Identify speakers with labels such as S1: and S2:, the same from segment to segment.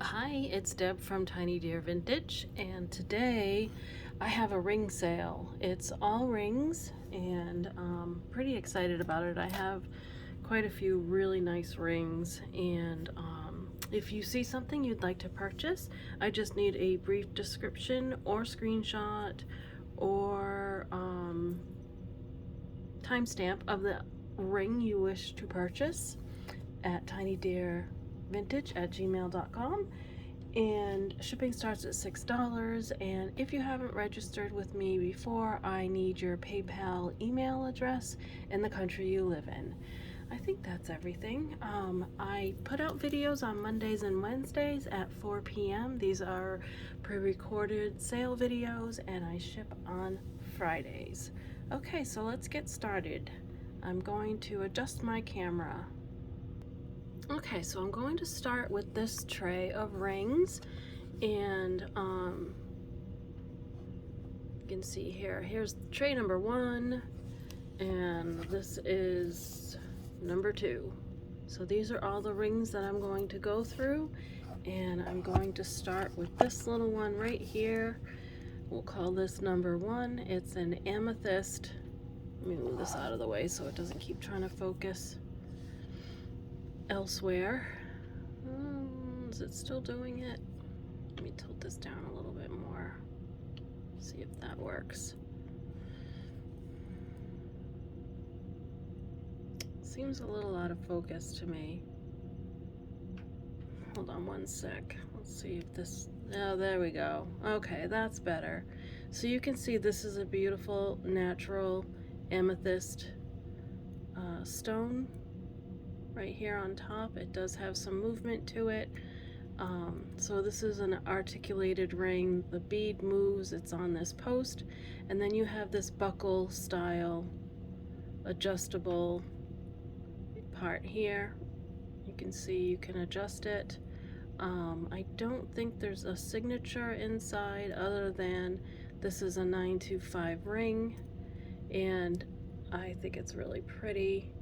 S1: Hi, it's Deb from Tiny Deer Vintage, and today I have a ring sale. It's all rings, and I'm pretty excited about it. I have quite a few really nice rings, and if you see something you'd like to purchase, I just need a brief description or screenshot or timestamp of the ring you wish to purchase at tinydeervintage@gmail.com. And shipping starts at $6. And if you haven't registered with me before, I need your PayPal email address and the country you live in. I think that's everything. I put out videos on Mondays and Wednesdays at 4 p.m. These are pre-recorded sale videos, and I ship on Fridays. Okay, so let's get started. I'm going to adjust my camera. Okay, so I'm going to start with this tray of rings, and you can see here's tray number 1, and this is number 2. So these are all the rings that I'm going to go through, and I'm going to start with this little one right here. We'll call this number 1. It's an amethyst. Let me move this out of the way so it doesn't keep trying to focus elsewhere. Is it still doing it? Let me tilt this down a little bit more. See if that works. Seems a little out of focus to me. Hold on one sec. Let's see if this, oh, there we go. Okay, that's better. So you can see this is a beautiful natural amethyst stone right here on top. It does have some movement to it. So this is an articulated ring. The bead moves, it's on this post, and then you have this buckle style adjustable part here. You can see you can adjust it. I don't think there's a signature inside other than this is a 925 ring, and I think it's really pretty.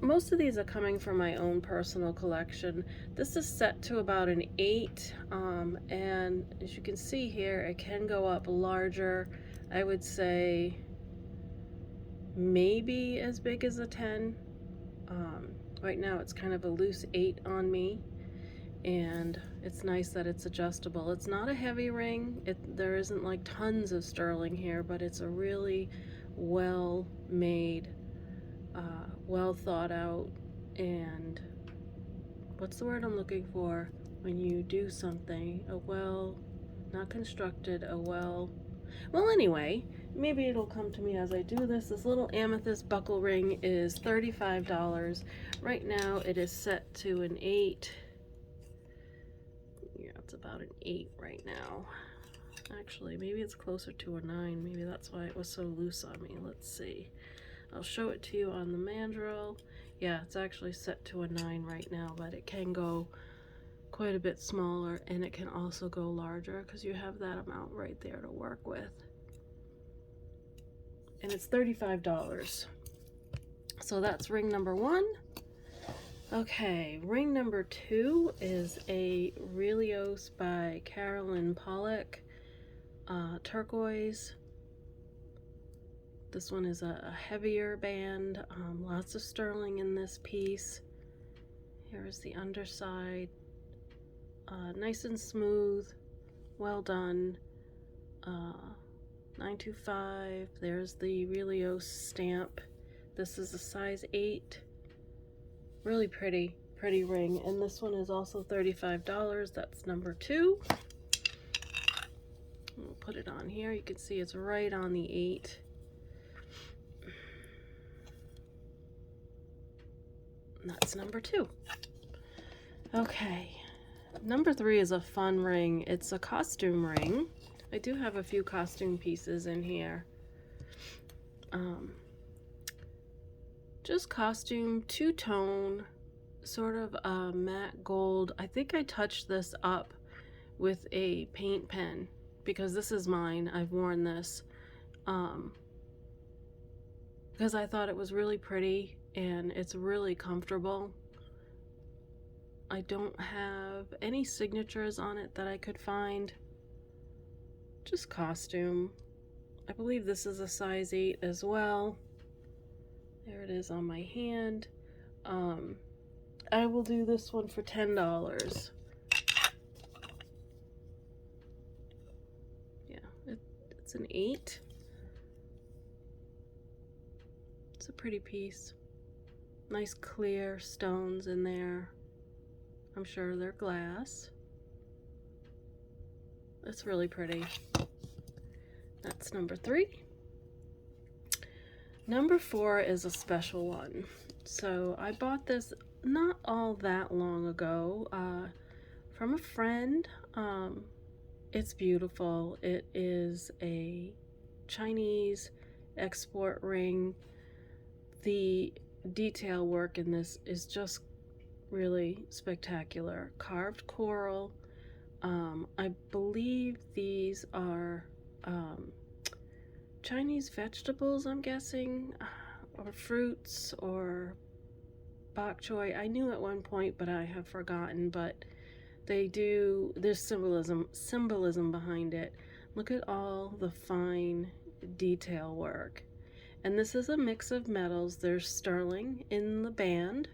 S1: Most of these are coming from my own personal collection. This is set to about an 8, and as you can see here, it can go up larger. I would say maybe as big as a 10. Right now it's kind of a loose 8 on me, and it's nice that it's adjustable. It's not a heavy ring. There isn't like tons of sterling here, but it's a really well made, well thought out, and what's the word I'm looking for when you do something, not constructed, well anyway, maybe it'll come to me as I do this. This little amethyst buckle ring is $35. Right now it is set to an 8. Yeah, it's about an 8 right now. Actually, maybe it's closer to a 9. Maybe that's why it was so loose on me. Let's see. I'll show it to you on the mandrel. Yeah, it's actually set to a 9 right now, but it can go quite a bit smaller, and it can also go larger because you have that amount right there to work with. And it's $35. So that's ring number 1. Okay, ring number 2 is a Relios by Carolyn Pollock, turquoise. This one is a heavier band, lots of sterling in this piece. Here is the underside, nice and smooth, well done. 925, there's the Relios stamp. This is a size 8, really pretty ring, and this one is also $35. That's number 2. We'll put it on here. You can see it's right on the 8. That's number 2. Okay, number 3 is a fun ring. It's a costume ring. I do have a few costume pieces in here. Just costume, two-tone, sort of a matte gold. I think I touched this up with a paint pen because this is mine. I've worn this because I thought it was really pretty and it's really comfortable. I don't have any signatures on it that I could find. Just costume. I believe this is a size 8 as well. There it is on my hand. I will do this one for $10. Yeah, it's an 8. It's a pretty piece. Nice clear stones in there. I'm sure they're glass. It's really pretty. That's number 3. Number 4 is a special one. So I bought this not all that long ago from a friend. It's beautiful. It is a Chinese export ring. The detail work in this is just really spectacular. Carved coral. I believe these are Chinese vegetables, I'm guessing, or fruits, or bok choy. I knew at one point, but I have forgotten. But they do, there's symbolism behind it. Look at all the fine detail work. And this is a mix of metals. There's sterling in the band.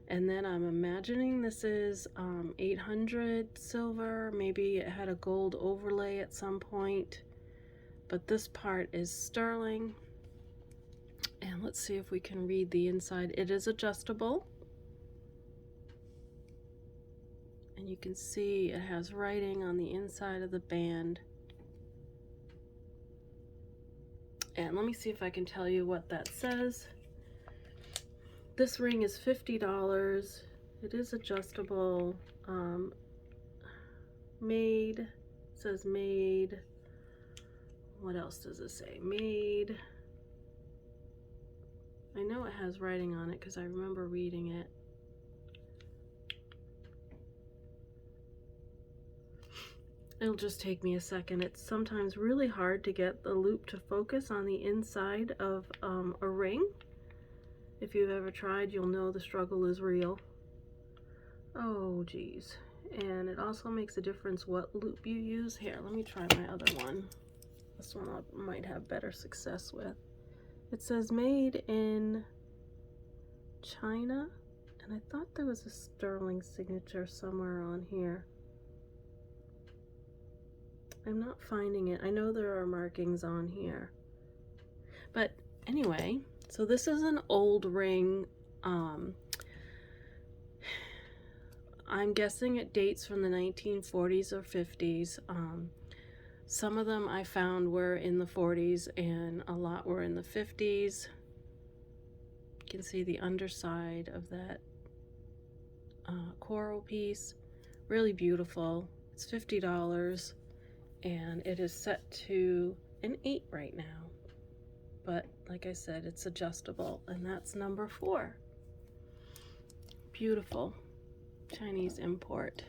S1: And then I'm imagining this is 800 silver. Maybe it had a gold overlay at some point. But this part is sterling. And let's see if we can read the inside. It is adjustable. And you can see it has writing on the inside of the band. And let me see if I can tell you what that says. This ring is $50. It is adjustable. Made. It says made. What else does it say? Made. I know it has writing on it because I remember reading it. It'll just take me a second. It's sometimes really hard to get the loop to focus on the inside of a ring. If you've ever tried, you'll know the struggle is real. Oh, geez. And it also makes a difference what loop you use. Here, let me try my other one. This one I might have better success with. It says made in China, and I thought there was a sterling signature somewhere on here. I'm not finding it. I know there are markings on here. But anyway, so this is an old ring. I'm guessing it dates from the 1940s or 50s. Some of them I found were in the 40s and a lot were in the 50s. You can see the underside of that coral piece. Really beautiful. It's $50 and it is set to an 8 right now. But like I said, it's adjustable, and that's number 4. Beautiful Chinese import.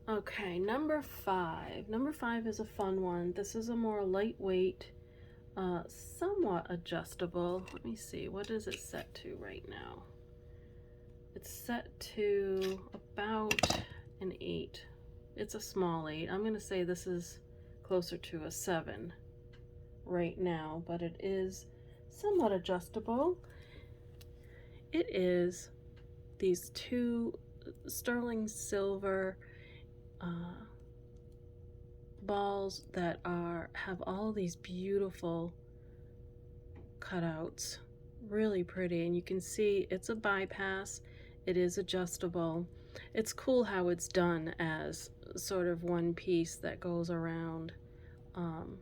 S1: Okay, number 5. Number 5 is a fun one. This is a more lightweight, somewhat adjustable. Let me see, what is it set to right now? It's set to about an 8. It's a small 8. I'm going to say this is closer to a 7 right now, but it is somewhat adjustable. It is these 2 sterling silver balls that have all these beautiful cutouts, really pretty, and you can see it's a bypass. It is adjustable. It's cool how it's done as sort of one piece that goes around, and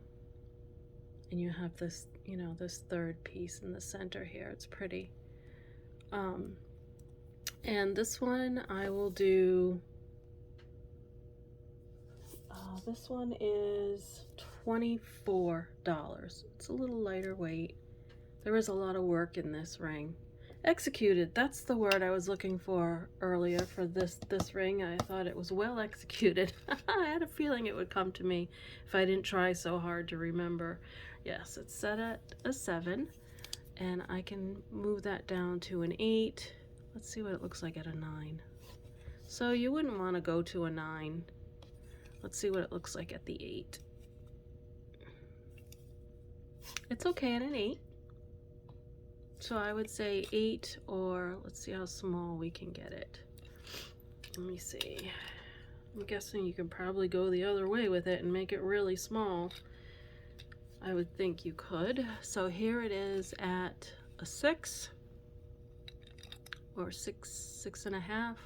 S1: you have this, you know, this third piece in the center here. It's pretty. And this one I will do, this one is $24. It's a little lighter weight. There is a lot of work in this ring. Executed, that's the word I was looking for earlier for this ring. I thought it was well executed. I had a feeling it would come to me if I didn't try so hard to remember. Yes, it's set at a 7, and I can move that down to an 8. Let's see what it looks like at a 9. So you wouldn't want to go to a 9. Let's see what it looks like at the 8. It's okay at an 8. So I would say 8, or let's see how small we can get it. Let me see. I'm guessing you can probably go the other way with it and make it really small. I would think you could. So here it is at a 6 or 6.5.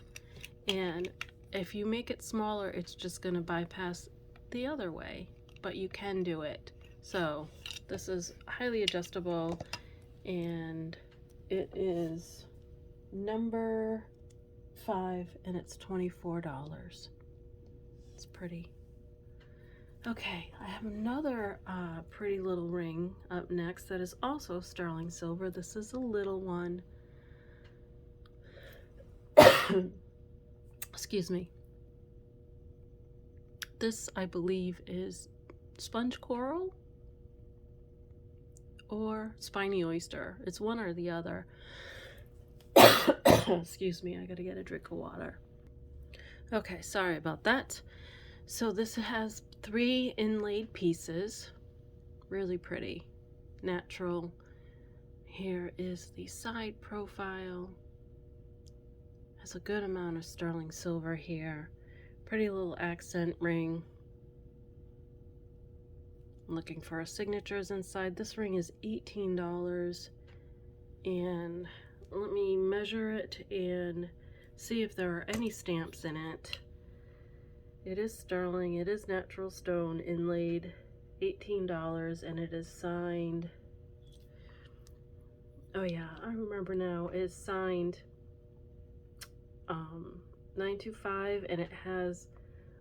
S1: And if you make it smaller, it's just going to bypass the other way, but you can do it. So this is highly adjustable, and it is number 5, and it's $24. It's pretty. Okay, I have another pretty little ring up next that is also sterling silver. This is a little one. Excuse me. This, I believe, is sponge coral or spiny oyster. It's one or the other. Excuse me, I gotta get a drink of water. Okay, sorry about that. So this has 3 inlaid pieces. Really pretty. Natural. Here is the side profile. Has a good amount of sterling silver here. Pretty little accent ring. I'm looking for signatures inside. This ring is $18, and let me measure it and see if there are any stamps in it. It is sterling, it is natural stone inlaid, $18, and it is signed. Oh yeah, I remember now. It's signed 925, and it has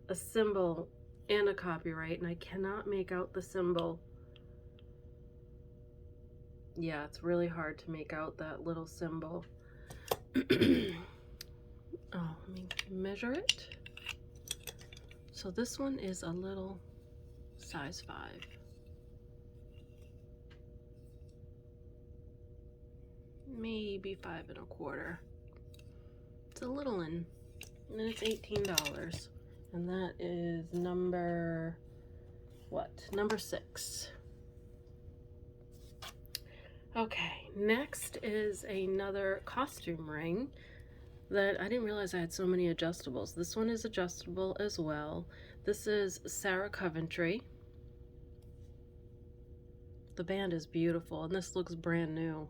S1: a symbol and a copyright, and I cannot make out the symbol. Yeah, it's really hard to make out that little symbol. Oh, let me measure it. So this one is a little size 5. Maybe 5.25. It's a little one, and it's $18. And that is number, what? Number 6. Okay, next is another costume ring that I didn't realize I had so many adjustables. This one is adjustable as well. This is Sarah Coventry. The band is beautiful, and this looks brand new.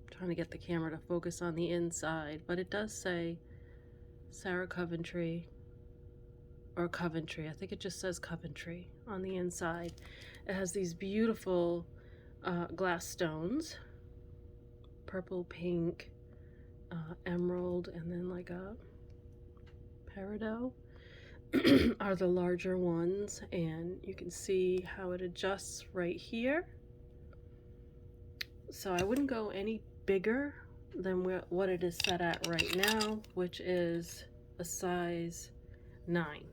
S1: I'm trying to get the camera to focus on the inside, but it does say Sarah Coventry, or Coventry. I think it just says Coventry on the inside. It has these beautiful glass stones, purple, pink, emerald, and then like a peridot are the larger ones, and you can see how it adjusts right here. So I wouldn't go any bigger than what it is set at right now, which is a size 9.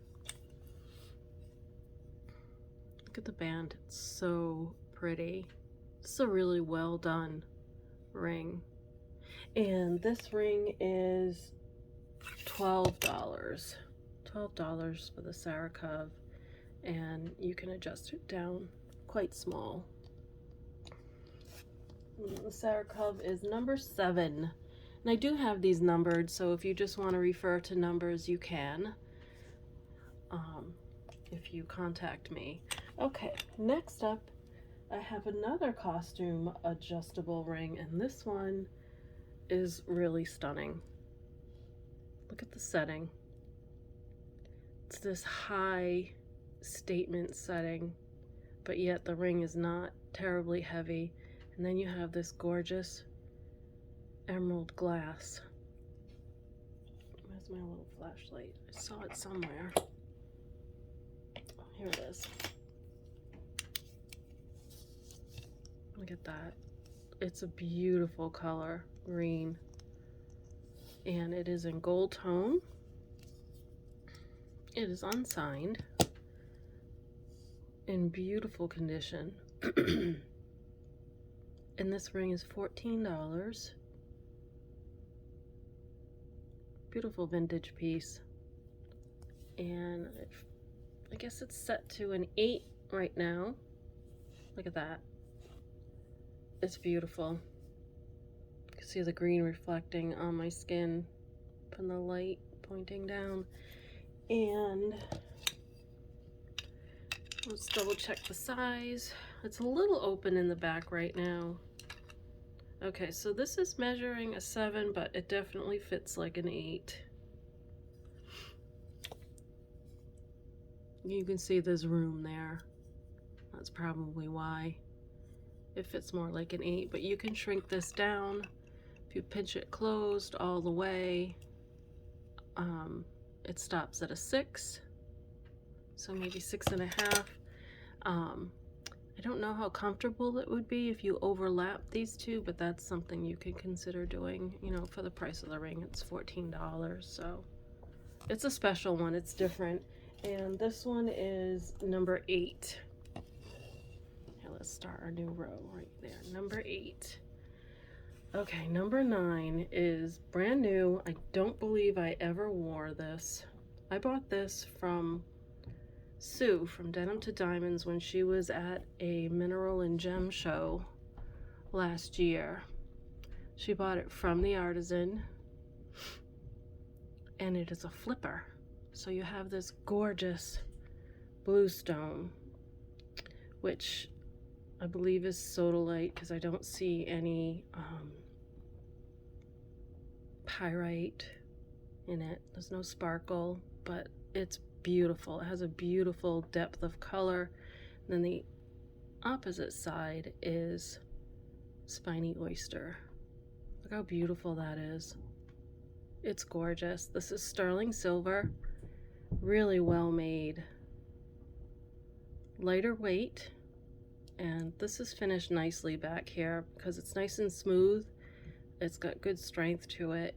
S1: Look at the band, it's so pretty. It's a really well done ring. And this ring is $12. $12 for the Sarah Cov, and you can adjust it down quite small. The Sarah Cov is number 7. And I do have these numbered, so if you just want to refer to numbers, you can. If you contact me. Okay, next up, I have another costume adjustable ring, and this one is really stunning. Look at the setting. It's this high statement setting, but yet the ring is not terribly heavy. And then you have this gorgeous emerald glass. Where's my little flashlight? I saw it somewhere. Oh, here it is. Look at that. It's a beautiful color, green. And it is in gold tone. It is unsigned, in beautiful condition. And this ring is $14. Beautiful vintage piece. And I guess it's set to an 8 right now. Look at that. It's beautiful. You can see the green reflecting on my skin from the light pointing down. And let's double check the size. It's a little open in the back right now. Okay, so this is measuring a 7, but it definitely fits like an 8. You can see there's room there. That's probably why it fits more like an 8, but you can shrink this down. If you pinch it closed all the way, it stops at a 6, so maybe 6.5. I don't know how comfortable it would be if you overlap these two, but that's something you could consider doing. You know, for the price of the ring, it's $14, so it's a special one. It's different. And this one is number 8. Here, let's start our new row right there. Number 8. Okay, number 9 is brand new. I don't believe I ever wore this. I bought this from Sue from Denim to Diamonds when she was at a mineral and gem show last year. She bought it from the artisan, and it is a flipper. So you have this gorgeous blue stone, which I believe is sodalite because I don't see any pyrite in it. There's no sparkle, but it's beautiful. It has a beautiful depth of color. And then the opposite side is spiny oyster. Look how beautiful that is. It's gorgeous. This is sterling silver. Really well made. Lighter weight. And this is finished nicely back here because it's nice and smooth. It's got good strength to it.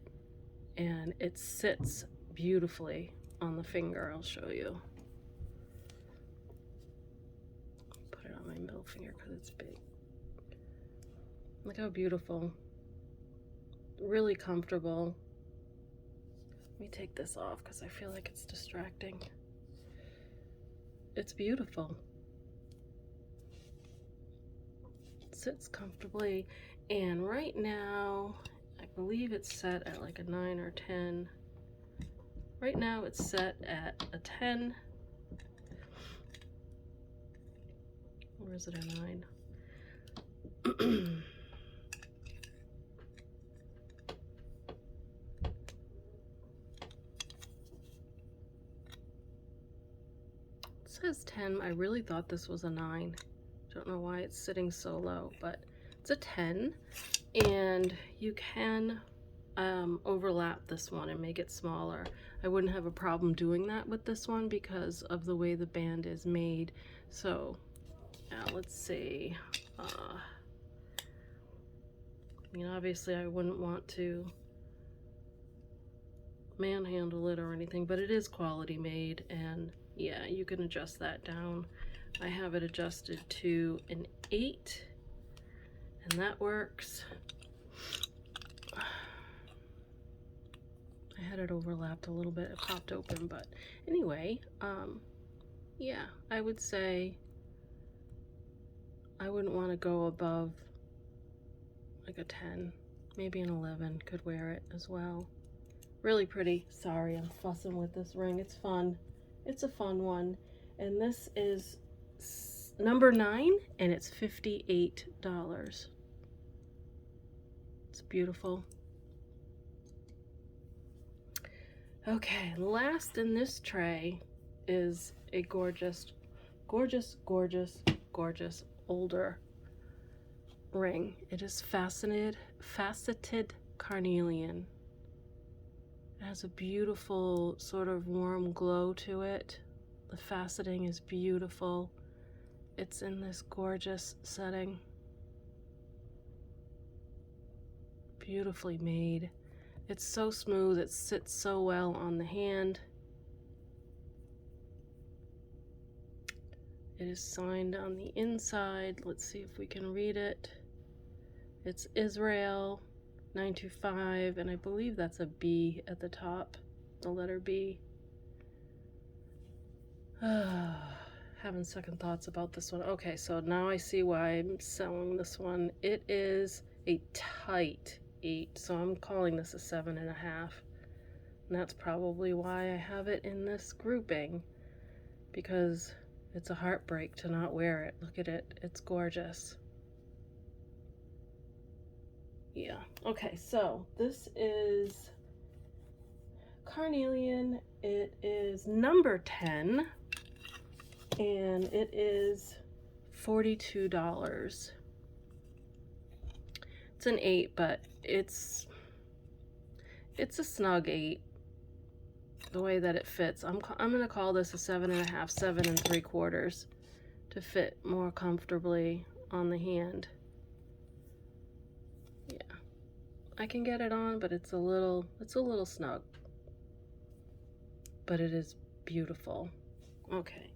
S1: And it sits beautifully on the finger. I'll show you. Put it on my middle finger because it's big. Look how beautiful. Really comfortable. Let me take this off because I feel like it's distracting. It's beautiful. It sits comfortably, and right now I believe it's set at like a 9 or 10. Right now it's set at a 10. Or is it a 9? It says 10. I really thought this was a 9. Don't know why it's sitting so low, but it's a 10. And you can overlap this one and make it smaller. I wouldn't have a problem doing that with this one because of the way the band is made. So let's see. I mean, obviously I wouldn't want to manhandle it or anything, but it is quality made, and yeah, you can adjust that down. I have it adjusted to an 8, and that works. I had it overlapped a little bit, it popped open, but anyway, yeah, I would say I wouldn't want to go above like a 10, maybe an 11 could wear it as well. Really pretty. Sorry, I'm fussing with this ring. It's fun. It's a fun one. And this is number 9, and it's $58. It's beautiful. Okay, last in this tray is a gorgeous, gorgeous, gorgeous, gorgeous older ring. It is faceted carnelian. It has a beautiful sort of warm glow to it. The faceting is beautiful. It's in this gorgeous setting. Beautifully made. It's so smooth, it sits so well on the hand. It is signed on the inside. Let's see if we can read it. It's Israel, 925, and I believe that's a B at the top, the letter B. Having second thoughts about this one. Okay, so now I see why I'm selling this one. It is a tight 8, so I'm calling this a 7.5. And that's probably why I have it in this grouping, because it's a heartbreak to not wear it. Look at it, it's gorgeous. Yeah, okay, so this is carnelian. It is number 10. And it is $42. It's an 8, but it's a snug 8. The way that it fits, I'm gonna call this a 7.5, 7 3/4 to fit more comfortably on the hand. Yeah, I can get it on, but it's a little snug. But it is beautiful. Okay.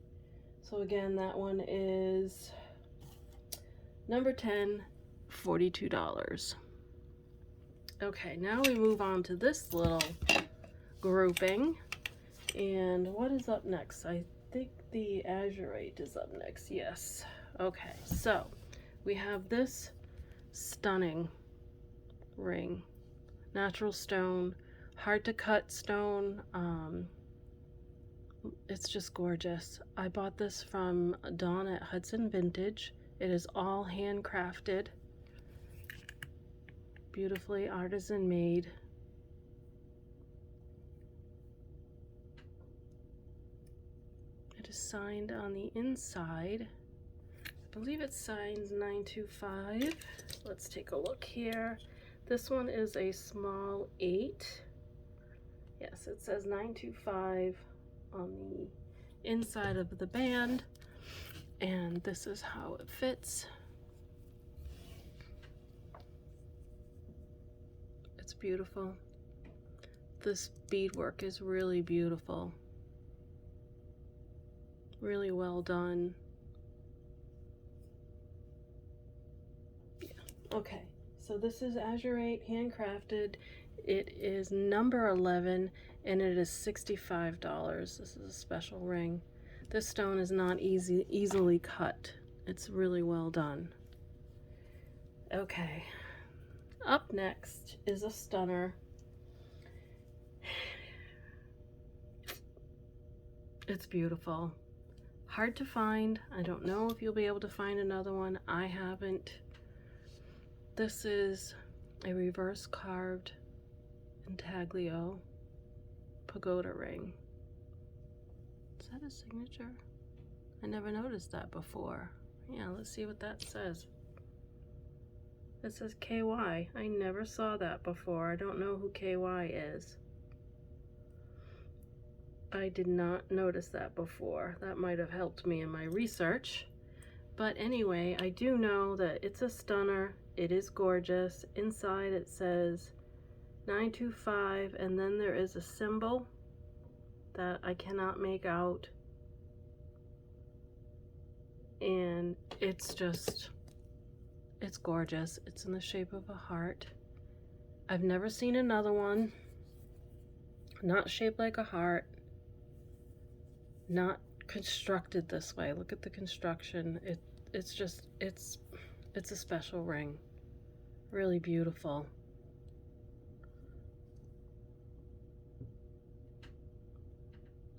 S1: So again, that one is number 10, $42. Okay, now we move on to this little grouping. And what is up next? I think the Azurite is up next. Yes. Okay, so we have this stunning ring. Natural stone, hard to cut stone. It's just gorgeous. I bought this from Dawn at Hudson Vintage. It is all handcrafted, beautifully artisan made. It is signed on the inside. I believe it signs 925. Let's take a look here. This one is a small 8. Yes, it says 925 on the inside of the band, and this is how it fits. It's beautiful. This beadwork is really beautiful, really well done. Yeah. Okay, so this is Azurite handcrafted. It is number 11, and it is $65. This is a special ring. This stone is not easily cut. It's really well done. Okay, up next is a stunner. It's beautiful. Hard to find. I don't know if you'll be able to find another one. I haven't. This is a reverse carved Intaglio pagoda ring. Is that a signature? I never noticed that before. Yeah, let's see what that says. It says KY. I never saw that before. I don't know who KY is. I did not notice that before. That might have helped me in my research. But anyway, I do know that it's a stunner. It is gorgeous. Inside it says 925, and then there is a symbol that I cannot make out, and it's gorgeous. It's in the shape of a heart. I've never seen another one not shaped like a heart, not constructed this way. Look at the construction. It's a special ring. Really beautiful.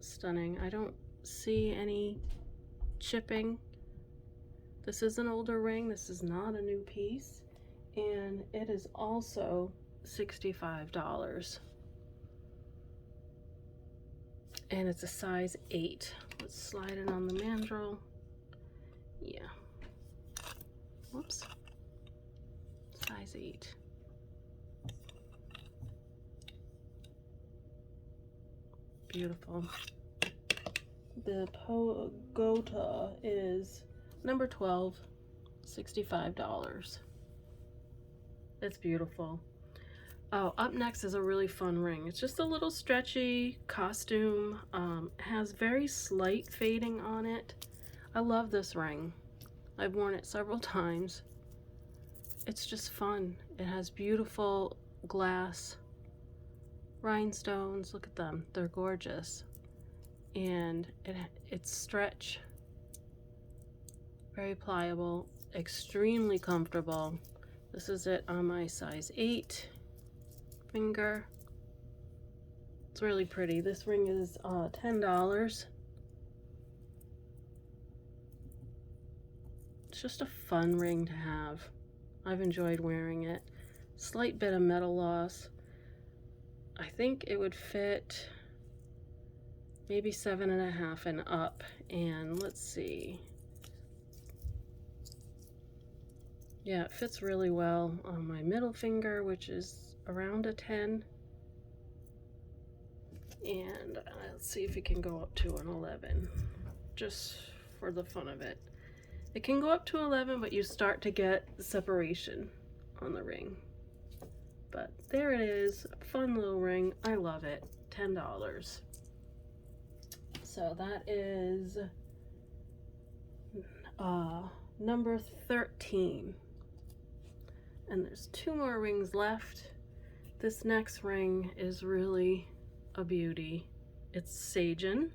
S1: Stunning. I don't see any chipping. This is an older ring. This is not a new piece, and it is also $65. And it's a size 8. Let's slide it on the mandrel. Yeah. Whoops. Size 8. Beautiful. The pagoda is number 12, $65. It's beautiful. Oh, up next is a really fun ring. It's just a little stretchy costume. Has very slight fading on it. I love this ring. I've worn it several times. It's just fun. It has beautiful glass rhinestones. Look at them, they're gorgeous. And it's stretch, very pliable, extremely comfortable. This is it on my size 8 finger. It's really pretty. This ring is $10. It's just a fun ring to have. I've enjoyed wearing it. Slight bit of metal loss. I think it would fit maybe 7.5 and up. And let's see. Yeah, it fits really well on my middle finger, which is around a 10. And let's see if it can go up to an 11, just for the fun of it. It can go up to 11, but you start to get separation on the ring. But there it is, fun little ring. I love it. $10. So that is number 13. And there's 2 more rings left. This next ring is really a beauty. It's Sagin.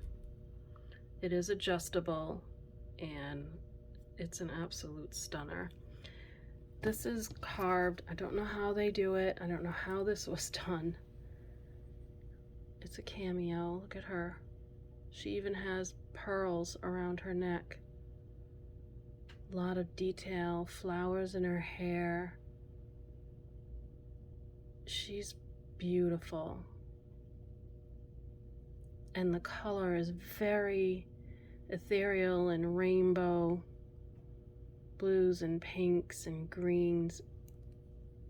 S1: It is adjustable and it's an absolute stunner. This is carved. I don't know how they do it. I don't know how this was done. It's a cameo. Look at her. She even has pearls around her neck. A lot of detail, flowers in her hair. She's beautiful. And the color is very ethereal and rainbow. Blues and pinks and greens.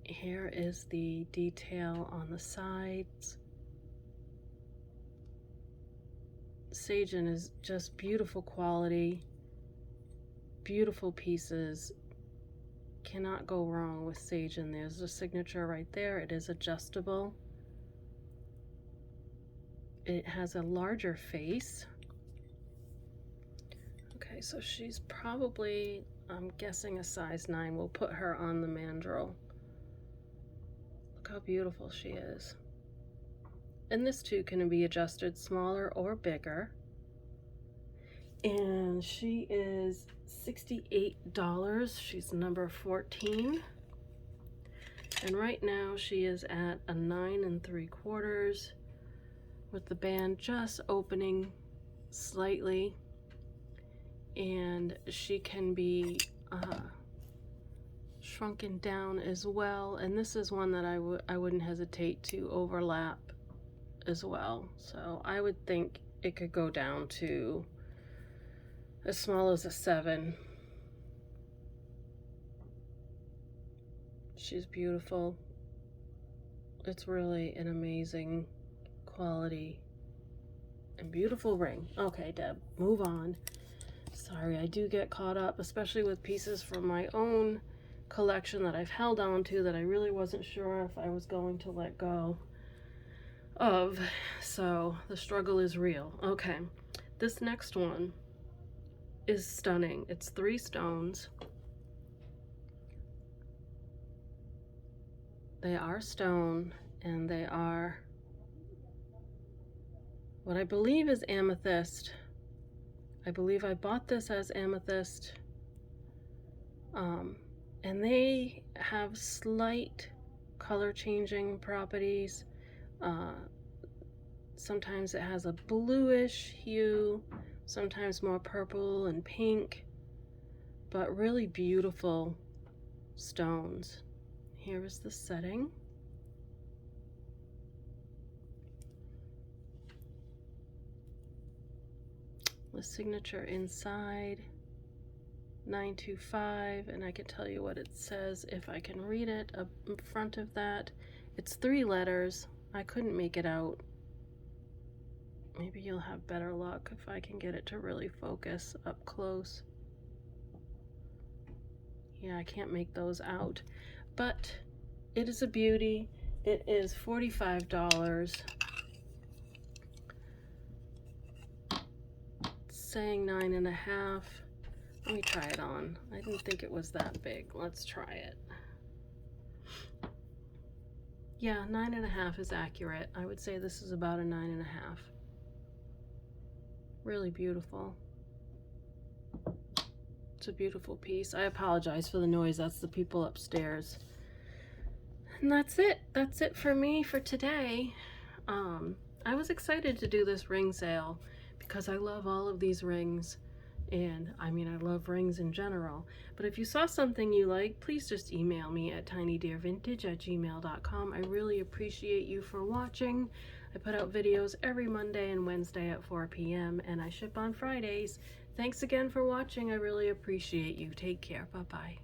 S1: Here is the detail on the sides. Sajen is just beautiful quality, beautiful pieces. Cannot go wrong with Sajen. There's a signature right there. It is adjustable. It has a larger face. Okay, so she's probably, I'm guessing, a size 9. We'll put her on the mandrel. Look how beautiful she is. And this too can be adjusted smaller or bigger. And she is $68. She's number 14. And right now she is at a 9 3/4 with the band just opening slightly. And she can be shrunken down as well. And this is one that I wouldn't hesitate to overlap as well. So I would think it could go down to as small as a 7. She's beautiful. It's really an amazing quality and beautiful ring. Okay, Deb, move on. Sorry, I do get caught up, especially with pieces from my own collection that I've held on to that I really wasn't sure if I was going to let go of. So the struggle is real. Okay, this next one is stunning. It's 3 stones. They are stone and they are what I believe is amethyst. I believe I bought this as amethyst. And they have slight color changing properties. Sometimes it has a bluish hue, sometimes more purple and pink, but really beautiful stones. Here is the setting. The signature inside, 925, and I can tell you what it says if I can read it up in front of that. It's 3 letters. I couldn't make it out. Maybe you'll have better luck if I can get it to really focus up close. Yeah, I can't make those out, but it is a beauty. It is $45. It's saying 9.5. Let me try it on. I didn't think it was that big. Let's try it. Yeah, 9.5 is accurate. I would say this is about a 9.5. Really beautiful. It's a beautiful piece. I apologize for the noise. That's the people upstairs. And that's it. That's it for me for today. I was excited to do this ring sale because I love all of these rings. And I mean, I love rings in general. But if you saw something you like, please just email me at tinydeervintage@gmail.com. I really appreciate you for watching. I put out videos every Monday and Wednesday at 4 p.m. and I ship on Fridays. Thanks again for watching. I really appreciate you. Take care. Bye-bye.